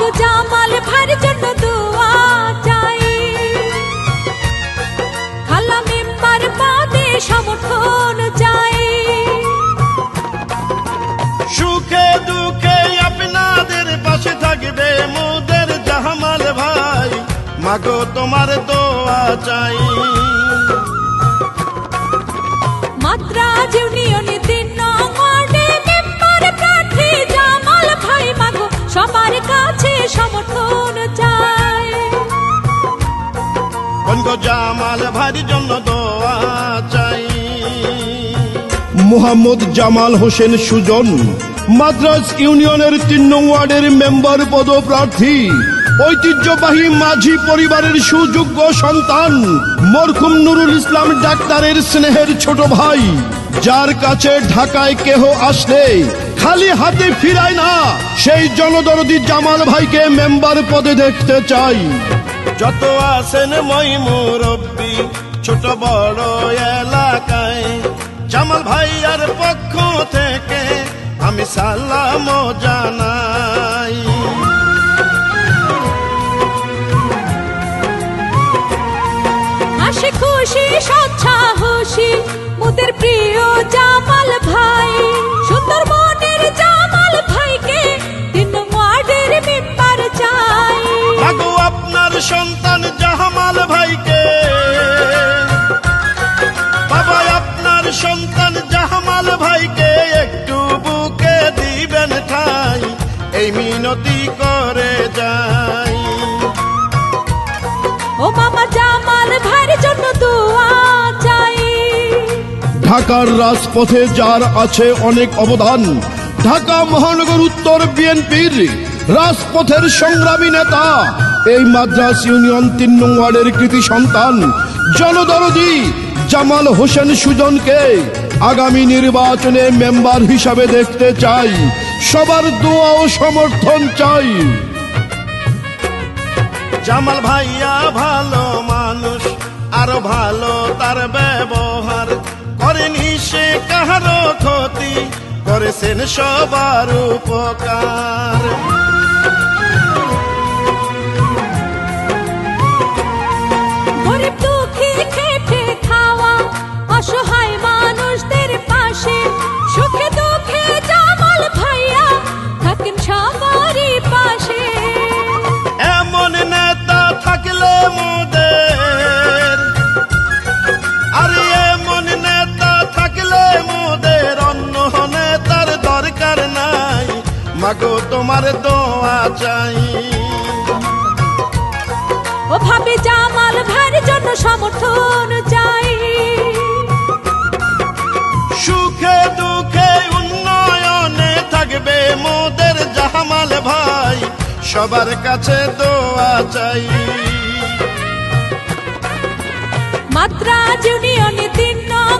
মাগো জামাল ভাইয়ের জন্য দোয়া চাই, খালা মেম্বার পদে সমর্থন চাই। সুখে দুঃখে আপনাদের পাশে থাকবে মোদের জামাল ভাই, মাগো তোমার দোয়া চাই। মাদ্রাজ ইউনিয়নে 3 নং ওয়ার্ডে মেম্বার প্রার্থী জামাল ভাই, মাগো সবার কাছে সমর্থন চাই। বনগো জামাল ভাইয়ের জন্য দোয়া চাই। মোহাম্মদ জামাল হোসেন সুজন মাদ্রাজ ইউনিয়নের 3 নং ওয়ার্ডের মেম্বার পদপ্রার্থী, ঐতিহ্যবাহী মাঝি পরিবারের সুযোগ্য সন্তান, মরহুম নুরুল ইসলাম ডাক্তারের স্নেহের ছোট ভাই, যার কাছে ঢাকায় কেহ আসলে খালি হাতে ফিরায় না, সেই জনদরদি জামাল ভাইকে মেম্বার পদে দেখতে চাই। যত আছেন মই মুরব্বী ছোট বড় এলাকায়, জামাল ভাইয়ার পক্ষ থেকে আমি সালাম জানাই। হাসি খুশি সচ্ছাহসি মোদের প্রিয় জামাল ভাই, সুন্দরবনের জামাল ভাইকে 3 নং ওয়ার্ডের মেম্বার চাই। মাগো আপনার সন্তান জামাল ভাইকে, বাবা আপনার সন্তান জামাল ভাইকে একটু বুকে দিবেন ঠাই, এই মিনতি করে যাই। ও মামা জামাল ভাইয়ের জন্য দোয়া চাই। ঢাকার রাজপথে যার আছে অনেক অবদান, ঢাকা মহানগর উত্তর বিএনপির রাজপথের সংগ্রামী নেতা, এই মাদ্রাজ ইউনিয়ন 3 নং ওয়ার্ডের কৃতি সন্তান জনদরদি জামাল হোসেন সুজনকে আগামী নির্বাচনে মেম্বার হিসাবে দেখতে চাই। সবার দোয়া ও সমর্থন চাই। জামাল ভাইয়া ভালো মানুষ, আরো ভালো তার ব্যবহার, করেনি সে কাহারো ক্ষতি, করেছেন সবার উপকার। গরিব দুঃখী খেটে খাওয়া অসহায় মানুষদের পাশে, সুখে দুঃখে জামাল ভাইয়া থাকেন সবারই পাশে। এমন নেতা থাকলে মোদের, আরে এমন নেতা থাকলে মোদের অন্য নেতার দরকার নাই, মাগো তোমার দোয়া চাই। ও ভাবে জামাল ভাইয়ের জন্য সমর্থন চাই। সুখে দুঃখে উন্নয়নে থাকবে মোদের জামাল ভাই, সবার কাছে দোয়া চাই। মাদ্রাজ ইউনিয়নে 3 নং